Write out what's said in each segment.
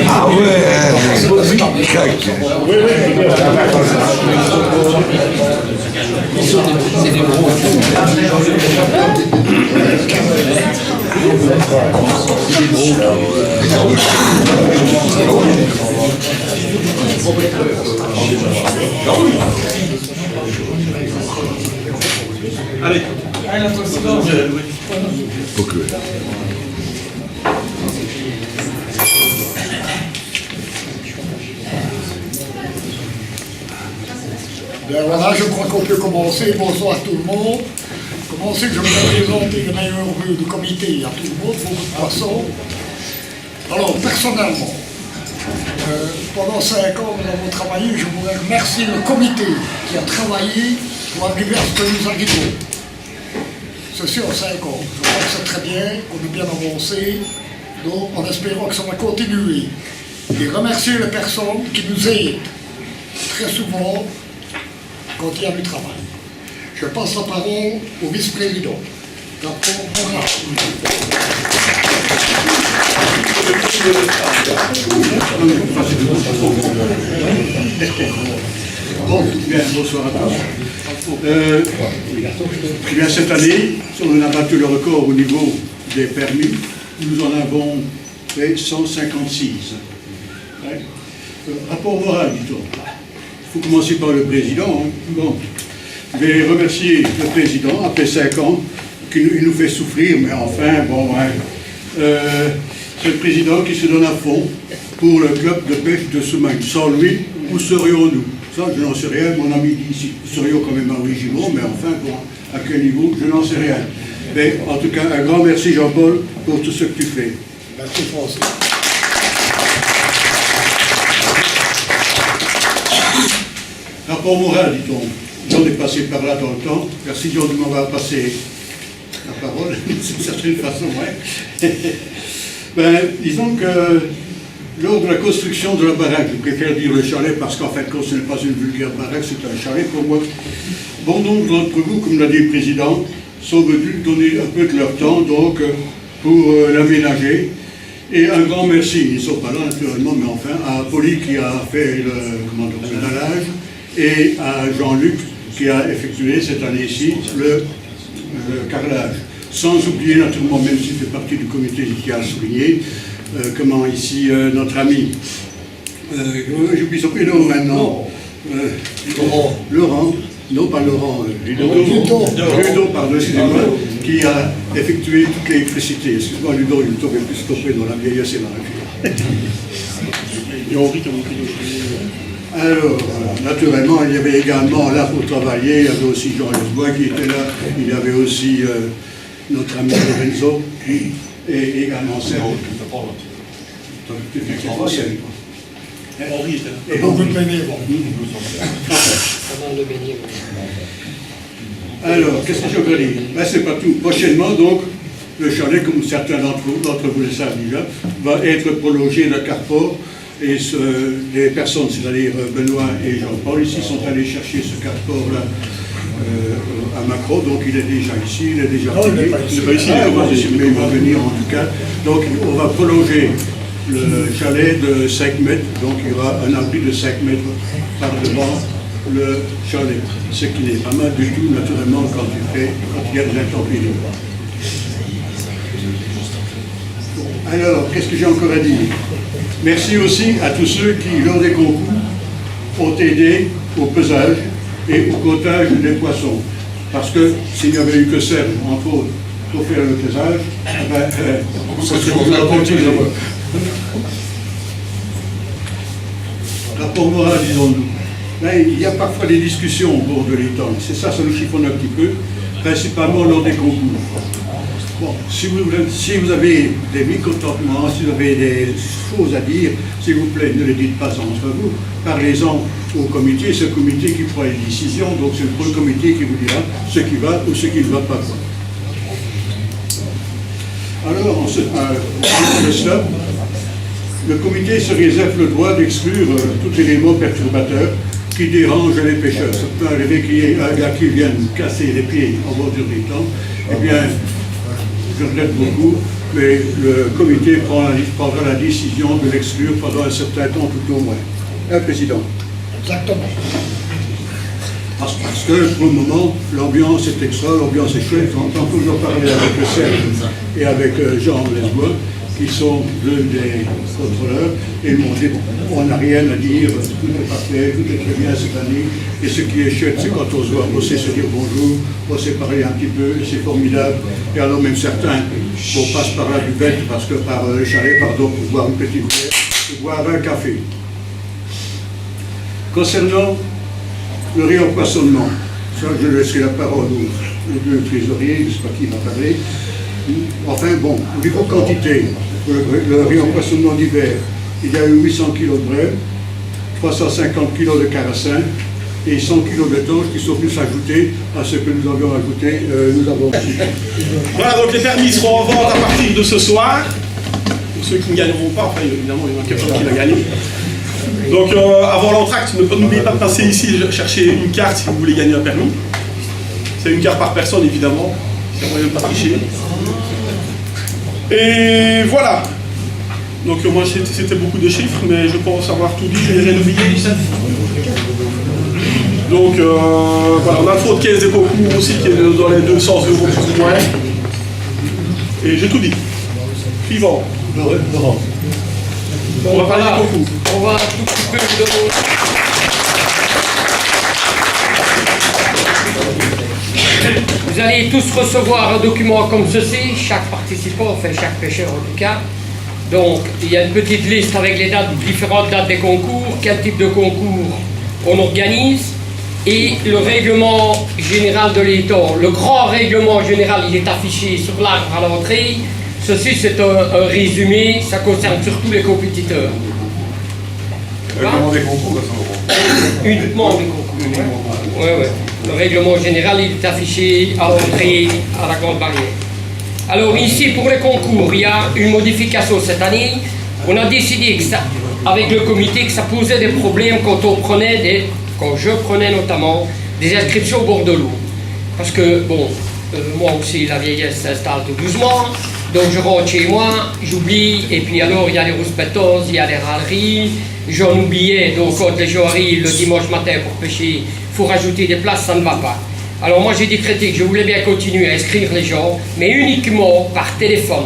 Ah ouais, cac. C'est des gros. Allez. Ok. Bien voilà, je crois qu'on peut commencer. Bonsoir à tout le monde. Commencer, je vais présenter les meilleurs vœux du comité à tout le monde, beaucoup de poissons. Alors, personnellement, pendant 5 ans, nous avons travaillé. Je voudrais remercier le comité qui a travaillé pour arriver à ce que nous arrivons. Ceci en 5 ans. Je crois que c'est très bien, qu'on a bien avancé. Donc, en espérant que ça va continuer. Et remercier les personnes qui nous aident très souvent quand il y a du travail. Je passe la parole au vice-président. Bien, bonsoir à tous. Bien, cette année, on a battu le record au niveau des permis. Nous en avons fait 156. Ouais. Rapport moral, dit-on. Il faut commencer par le président. Hein. Bon. Je vais remercier le président, après 5 ans, qu'il nous fait souffrir, mais enfin, bon, hein. C'est le président qui se donne à fond pour le club de pêche de Soumagne. Sans lui, où serions-nous? Ça, je n'en sais rien. Mon ami dit ici, nous serions quand même originaux, mais enfin, bon, à quel niveau, je n'en sais rien. Mais en tout cas, un grand merci, Jean-Paul, pour tout ce que tu fais. Merci, François. Rapport moral, dit-on. J'en ai passé par là dans le temps. Merci Jean de m'avoir passé la parole, d'une certaine façon, ouais. Ben, disons que lors de la construction de la baraque, je préfère dire le chalet parce qu'en fait, ce n'est pas une vulgaire baraque, c'est un chalet pour moi. Bon nombre d'entre vous, comme l'a dit le président, sont venus donner un peu de leur temps donc pour l'aménager. Et un grand merci, ils ne sont pas là naturellement, mais enfin, à Polly qui a fait le dallage et à Jean-Luc qui a effectué cette année-ci le carrelage. Sans oublier naturellement, même s'il fait partie du comité qui a souligné, comment ici notre ami, j'oublie son prénom maintenant, Laurent, non pas Laurent, Ludo, pardon, excusez-moi, qui a effectué toute l'électricité. Excuse-moi, Ludo, il t'aurait pu stopper dans la vieillesse et la vie. Alors, naturellement, il y avait également là pour travailler, il y avait aussi Jean Lesbois qui était là, il y avait aussi notre ami Lorenzo, et également Serge. Henri était là. Et beaucoup de bénévoles. Alors, qu'est-ce que je veux dire? Ben, c'est pas tout. Prochainement, donc, le chalet, comme certains d'entre vous le savent déjà, va être prolongé de carport. Et les personnes, c'est-à-dire Benoît et Jean-Paul, ici, sont allés chercher ce carport-là à Macro. Donc, il est déjà ici, il est déjà non, il n'est pas ici. Mais il va venir en tout cas. Donc, on va prolonger le chalet de 5 mètres. Donc, il y aura un abri de 5 mètres par devant le chalet. Ce qui n'est pas mal du tout, naturellement, quand il y a des intempéries. Alors, qu'est-ce que j'ai encore à dire? Merci aussi à tous ceux qui, lors des concours, ont aidé au pesage et au comptage des poissons. Parce que s'il n'y avait eu que Serge, entre autres, pour faire le pesage, rapport moral, disons-nous. Il y a parfois des discussions au bord de l'étang. C'est ça nous chiffonne un petit peu, principalement lors des concours. Bon, si vous avez des mécontentements, si vous avez des choses à dire, s'il vous plaît, ne les dites pas entre vous. Parlez-en au comité, c'est le comité qui prend les décisions, donc c'est le comité qui vous dira ce qui va ou ce qui ne va pas. Alors, de cela, le comité se réserve le droit d'exclure tout élément perturbateur qui dérange les pêcheurs. Ça peut arriver qu'il y ait un gars qui vienne casser les pieds en bordure des temps. Eh bien, je regrette beaucoup, mais le comité prendra la décision de l'exclure pendant un certain temps tout au moins. Président. Exactement. Parce que pour le moment, l'ambiance est extra, l'ambiance est chouette. J'entends toujours parler avec le Serge et avec Jean Lesbois, qui sont deux des contrôleurs, et ils m'ont dit, bon, on n'a rien à dire, tout est parfait, tout est très bien cette année, et ce qui est chouette, c'est quand on se voit, on sait se dire bonjour, on sait parler un petit peu, et c'est formidable, et alors même certains, on passe par la buvette, parce que par le chalet, pardon, pour boire une petite bière, pour boire un café. Concernant le réempoisonnement, ça je laisserai la parole aux deux trésoriers, je ne sais pas qui va parler. Enfin bon, au niveau quantité, le réempoisonnement d'hiver, il y a eu 800 kg de brève, 350 kg de carassin et 100 kg de tange qui sont venus s'ajouter à ce que nous avions ajouté, nous avons aussi. Voilà, donc les permis seront en vente à partir de ce soir. Pour ceux qui ne gagneront pas, enfin évidemment il y en a quelqu'un qui va gagner. Donc avant l'entracte, n'oubliez pas de passer ici chercher une carte si vous voulez gagner un permis. C'est une carte par personne évidemment, c'est moyen de pas tricher. Et voilà. Donc moi c'était beaucoup de chiffres, mais je pense avoir tout dit, je n'ai rien oublié. Donc voilà, on a le fonds de caisse des concours aussi qui est dans les 200 € plus ou moins. Et j'ai tout dit. Suivant. On va parler des concours. On va un tout petit peu Vous allez tous recevoir un document comme ceci, chaque participant, enfin chaque pêcheur en tout cas. Donc il y a une petite liste avec les dates, différentes dates des concours, quel type de concours on organise et le règlement général de l'étang. Le grand règlement général, il est affiché sur l'arbre à l'entrée. Ceci c'est un résumé, ça concerne surtout les compétiteurs. Règlement des concours, Uniquement des concours. Ouais. Le règlement général il est affiché à l'entrée à la grande barrière. Alors ici pour les concours, il y a une modification cette année. On a décidé que ça, avec le comité que ça posait des problèmes quand je prenais notamment des inscriptions au bord de l'eau. Parce que bon, moi aussi la vieillesse s'installe tout doucement. Donc je rentre chez moi, j'oublie, et puis alors il y a les rouspétons, il y a les râleries, j'en oubliais, donc quand les gens arrivent le dimanche matin pour pêcher, il faut rajouter des places, ça ne va pas. Alors moi j'ai décrété que je voulais bien continuer à inscrire les gens, mais uniquement par téléphone.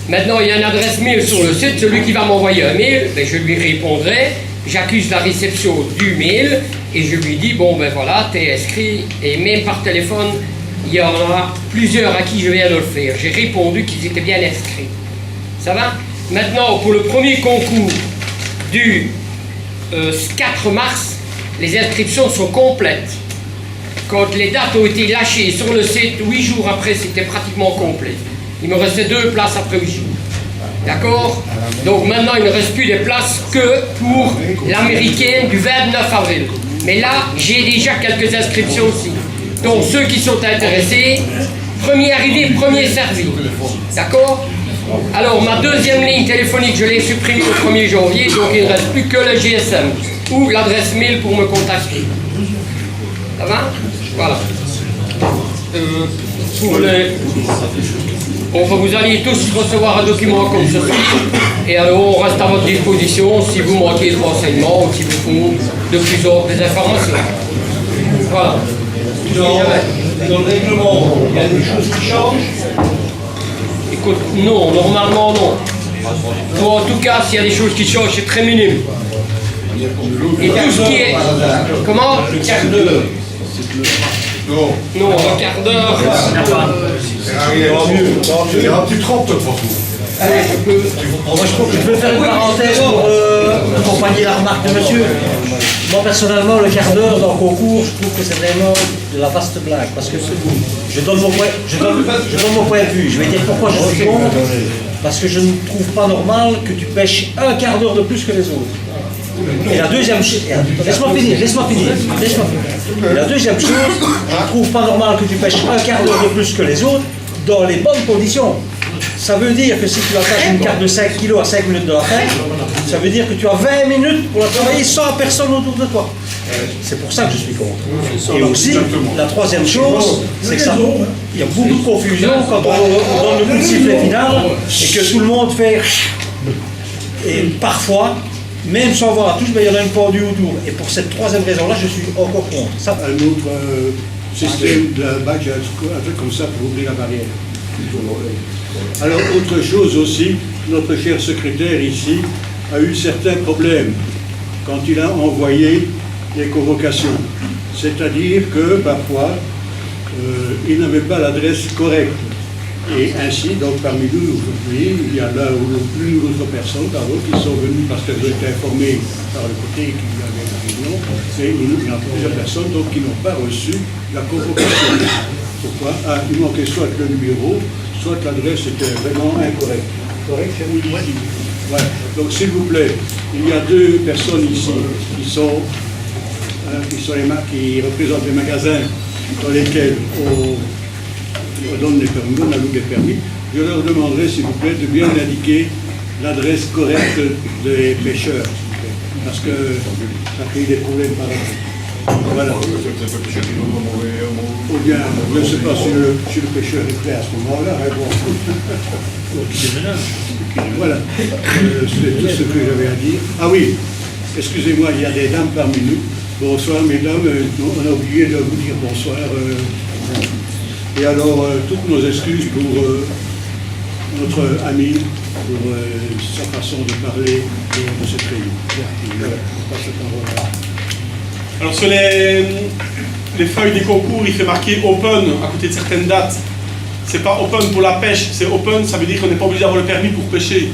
Maintenant il y a une adresse mail sur le site, celui qui va m'envoyer un mail, ben, je lui répondrai, j'accuse la réception du mail, et je lui dis, bon ben voilà, t'es inscrit, et même par téléphone, il y en a plusieurs à qui je viens de le faire. J'ai répondu qu'ils étaient bien inscrits. Ça va? Maintenant, pour le premier concours du 4 mars, les inscriptions sont complètes. Quand les dates ont été lâchées sur le site, 8 jours après, c'était pratiquement complet. Il me restait 2 places après 8 jours. D'accord? Donc maintenant, il ne reste plus de places que pour l'américaine du 29 avril. Mais là, j'ai déjà quelques inscriptions aussi. Donc ceux qui sont intéressés, premier arrivé, premier servi. D'accord? Alors ma deuxième ligne téléphonique, je l'ai supprimée le 1er janvier, donc il ne reste plus que le GSM ou l'adresse mail pour me contacter. Ça va? Voilà. Vous allez tous recevoir un document comme ceci, et alors on reste à votre disposition si vous manquez de renseignements ou si vous faut de plus en plus d'informations. Voilà. Dans le règlement, il y a des choses qui changent? Écoute, non, normalement non. Bon, en tout cas, s'il y a des choses qui changent, c'est très minime. Et tout ce qui est... Comment? Le quart d'heure. Non, un quart d'heure. Il y a un petit 30 de toute façon. Je peux faire une parenthèse pour accompagner la remarque de monsieur. Moi personnellement, le quart d'heure dans le concours, je trouve que c'est vraiment de la vaste blague. Parce que je donne mon point de vue. Je vais dire pourquoi je suis contre. Parce que je ne trouve pas normal que tu pêches un quart d'heure de plus que les autres. Et la deuxième chose, laisse-moi finir. Et la deuxième chose, je ne trouve pas normal que tu pêches un quart d'heure de plus que les autres dans les bonnes conditions. Ça veut dire que si tu attaches une carte de 5 kg à 5 minutes de la fin, ça veut dire que tu as 20 minutes pour la travailler sans personne autour de toi. C'est pour ça que je suis contre. Et aussi, la troisième chose, c'est que il y a beaucoup de confusion quand on donne le coup de sifflet final et que tout le monde fait... Et parfois, même sans voir la touche, il y en a une pendue autour. Et pour cette troisième raison-là, je suis encore contre. Ça, Un autre système de badge, un truc comme ça pour ouvrir la barrière. Alors, autre chose aussi, notre cher secrétaire ici a eu certains problèmes quand il a envoyé les convocations. C'est-à-dire que parfois, il n'avait pas l'adresse correcte. Et ainsi, donc parmi nous aujourd'hui, il y a là l'une ou l'autre personne, qui sont venues parce qu'elles ont été informées par le côté qu'il y avait la réunion, et il y a plusieurs personnes donc, qui n'ont pas reçu la convocation. Pourquoi? Il manquait soit le numéro, soit l'adresse était vraiment incorrecte. Correct, cher Willy? Voilà. Donc s'il vous plaît, il y a deux personnes ici qui représentent les magasins dans lesquels on donne les permis, on alloue les permis. Je leur demanderai, s'il vous plaît, de bien indiquer l'adresse correcte des pêcheurs, parce que ça crée des problèmes par là. Voilà. Ou bien, je ne sais pas si le pêcheur est prêt à ce moment-là, mais bon. Voilà. C'est tout ce que j'avais à dire. Ah oui, excusez-moi, il y a des dames parmi nous. Bonsoir, mesdames. On a oublié de vous dire bonsoir. Et alors, toutes nos excuses pour notre ami, pour sa façon de parler de cette réunion. On passe la parole. Alors sur les feuilles des concours, il fait marquer open à côté de certaines dates. C'est pas open pour la pêche, c'est open, ça veut dire qu'on n'est pas obligé d'avoir le permis pour pêcher.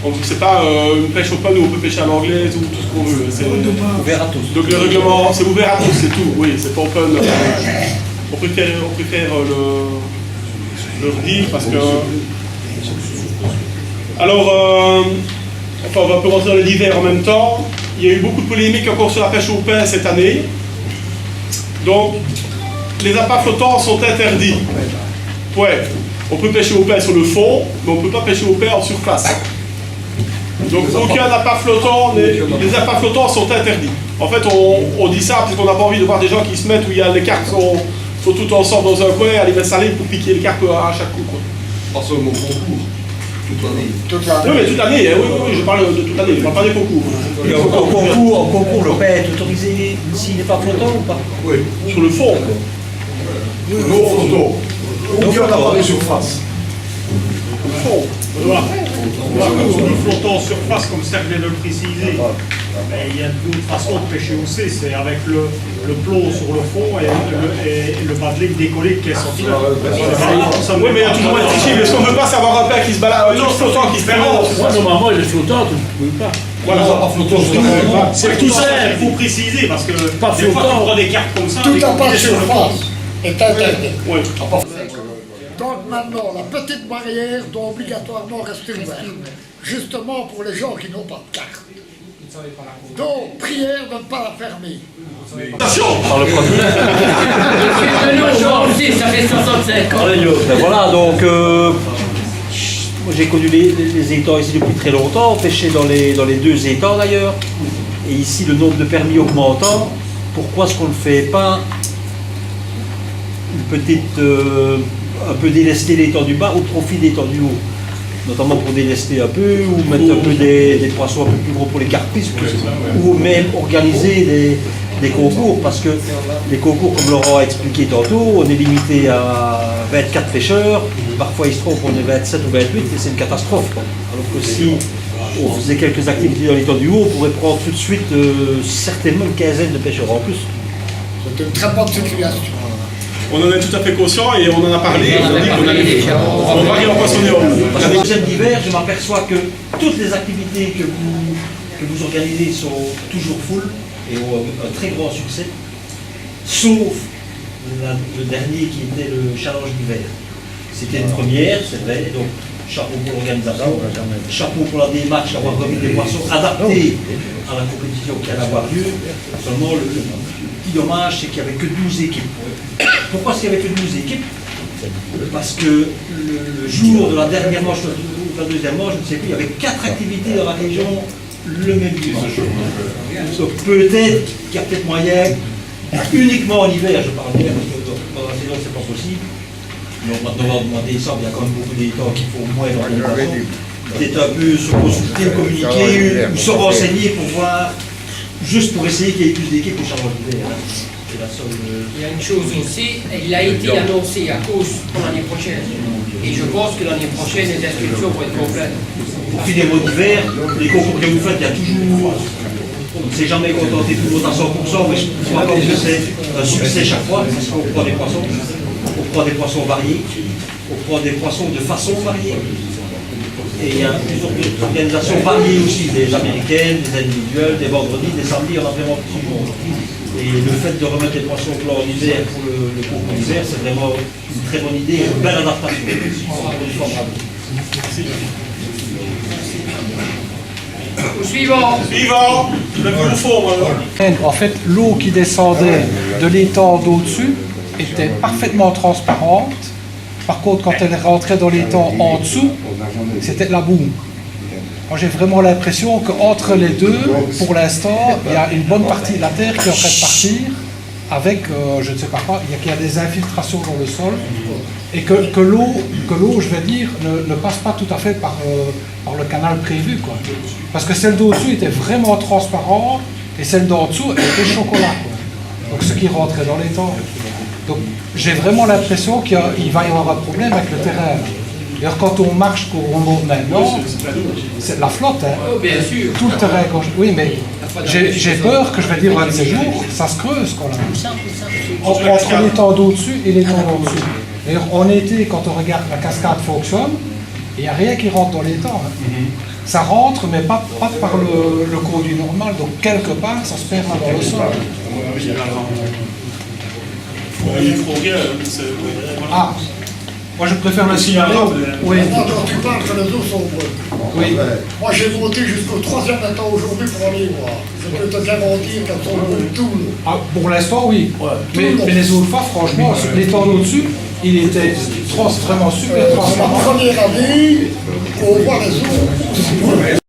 Donc c'est pas une pêche open où on peut pêcher à l'anglaise ou tout ce qu'on veut. C'est ouvert à tous. Donc le règlement, c'est ouvert à tous, c'est tout. Oui, c'est pas open. On préfère le redire parce que... Alors, enfin, on va un peu rentrer dans l'hiver en même temps. Il y a eu beaucoup de polémiques encore sur la pêche au pain cette année. Donc, les appâts flottants sont interdits. Ouais, on peut pêcher au pain sur le fond, mais on ne peut pas pêcher au pain en surface. Donc, aucun appât flottant, les appâts flottants sont interdits. En fait, on dit ça parce qu'on n'a pas envie de voir des gens qui se mettent où il y a les cartes sont tout ensemble dans un coin, aller mettre ça pour piquer les carpes à chaque coup. Pas seulement concours. Toute l'année. Oui, mais toute l'année, oui, je parle de toute l'année, je ne parle pas des concours. Et en concours, le pain est autorisé s'il n'est pas flottant ou pas? Oui. Sur le fond. Non, photo. Donc on n'a pas de surface. Le fond. Voilà. On dit flottant en surface, comme Serge vient de le préciser. Mais il y a d'autres façons de pêcher aussi, c'est avec le plot sur le fond et le bas-de-ligne décollé qui est sorti là. Oui, mais il y a toujours un tricher, mais est-ce qu'on ne veut pas savoir un pain qui se balade, un flottant qui se balance? Moi, normalement, il est flottant, tu ne peux pas. Voilà, pas flottant. C'est tout ça, il faut préciser, parce que pas des fois, on prend des cartes comme ça. Tout à pas de surface est interdit. oui. Donc maintenant, la petite barrière doit obligatoirement rester ouverte, justement pour les gens qui n'ont pas de carte. Donc, prière de ne pas la fermer. Moi aussi, ça fait 65 ans. Ben voilà, donc moi j'ai connu les étangs ici depuis très longtemps, pêché dans les deux étangs d'ailleurs, et ici le nombre de permis augmentant, pourquoi est-ce qu'on ne fait pas une petite, un peu délester l'étang du bas au profit des étangs du haut, notamment pour délester un peu, ou mettre un peu des poissons un peu plus gros pour les carpistes, ou même organiser des concours, parce que les concours, comme Laurent a expliqué tantôt, on est limité à 24 pêcheurs, parfois il se trompe, on est 27 ou 28, et c'est une catastrophe. Alors que si on faisait quelques activités dans l'étang du haut, on pourrait prendre tout de suite certainement une quinzaine de pêcheurs en plus. C'est une très bonne situation. On en est tout à fait conscient et on en a parlé, on a dit qu'on allait on va en poissonner en haut. Parce que le deuxième d'hiver, je m'aperçois que toutes les activités que vous organisez sont toujours full et ont un très grand succès, sauf le dernier qui était le challenge d'hiver. C'était une première, c'est vrai, donc chapeau pour l'organisation, chapeau pour la démarche d'avoir remis des poissons adaptés à la compétition qui allait avoir lieu. Seulement, le petit dommage, c'est qu'il n'y avait que 12 équipes. Pourquoi est-ce qu'il n'y avait que 12 équipes? Parce que le jour de la dernière manche, ou la deuxième manche, je ne sais plus, il y avait 4 activités dans la région le même dimanche. Donc peut-être qu'il y a peut-être moyen, uniquement en hiver, je parle bien, parce que pendant la saison c'est pas possible. Donc maintenant, en décembre, il y a quand même beaucoup d'états qui font moins d'organisation. Peut-être un peu se consulter, communiquer, ou se renseigner pour voir, juste pour essayer qu'il y ait plus d'équipes au changement d'hiver. C'est la seule. Il y a une chose aussi, il a été annoncé à cause pour l'année prochaine. Et je pense que l'année prochaine, les inscriptions vont être complètes. Au fil des mois d'hiver, les concours que vous faites, il y a toujours. On ne s'est jamais contenté tout le monde à 100%, mais je crois que c'est un succès chaque fois, parce qu'on prend des poissons. On prend des poissons variés, on prend des poissons de façon variée. Et il y a plusieurs organisations variées aussi, des américaines, des individuelles, des vendredis, des samedis, on a vraiment tout le monde. Et le fait de remettre les poissons blancs en hiver pour le concours d'hiver, c'est vraiment une très bonne idée, une belle adaptation. Au suivant. Suivant, je vais vous au fond alors. En fait, l'eau qui descendait de l'étang d'au-dessus était parfaitement transparente. Par contre, quand elle rentrait dans l'étang en dessous, c'était de la boue. Moi, j'ai vraiment l'impression qu'entre les deux, pour l'instant, il y a une bonne partie de la terre qui est en train de partir avec, je ne sais pas quoi, il y a des infiltrations dans le sol et que l'eau, je vais dire, ne passe pas tout à fait par le canal prévu, quoi. Parce que celle d'au-dessus était vraiment transparente et celle d'en dessous, elle était chocolat, quoi. Donc ce qui rentrait dans l'étang. Donc j'ai vraiment l'impression qu'il va y avoir un problème avec le terrain. D'ailleurs, quand on marche, qu'on remonte maintenant, c'est la flotte, hein. Oh, bien sûr. Tout le terrain gauche. Oui, mais j'ai peur que je vais dire un de ces jours, ça se creuse, quoi, là. Entre l'étang d'au-dessus et l'étang d'en-dessous. D'ailleurs, en été, quand on regarde la cascade fonctionne, il n'y a rien qui rentre dans l'étang, hein. Ça rentre, mais pas par le conduit normal. Donc, quelque part, ça se perd là dans le sol. Il faut rien. Ah, moi je préfère le signaler. Oui. Maintenant, quand tu parles que les eaux sont brunes. Oui. Moi, j'ai monté jusqu'au 3e étage aujourd'hui pour aller voir. Je peux te garantir qu'elles sont brunes tout le long. Ah, pour l'instant, oui. Mais les autres fois, franchement, l'étang d'au-dessus, il était vraiment super C'est la transparent. première année qu'on voit les eaux aussi brunes.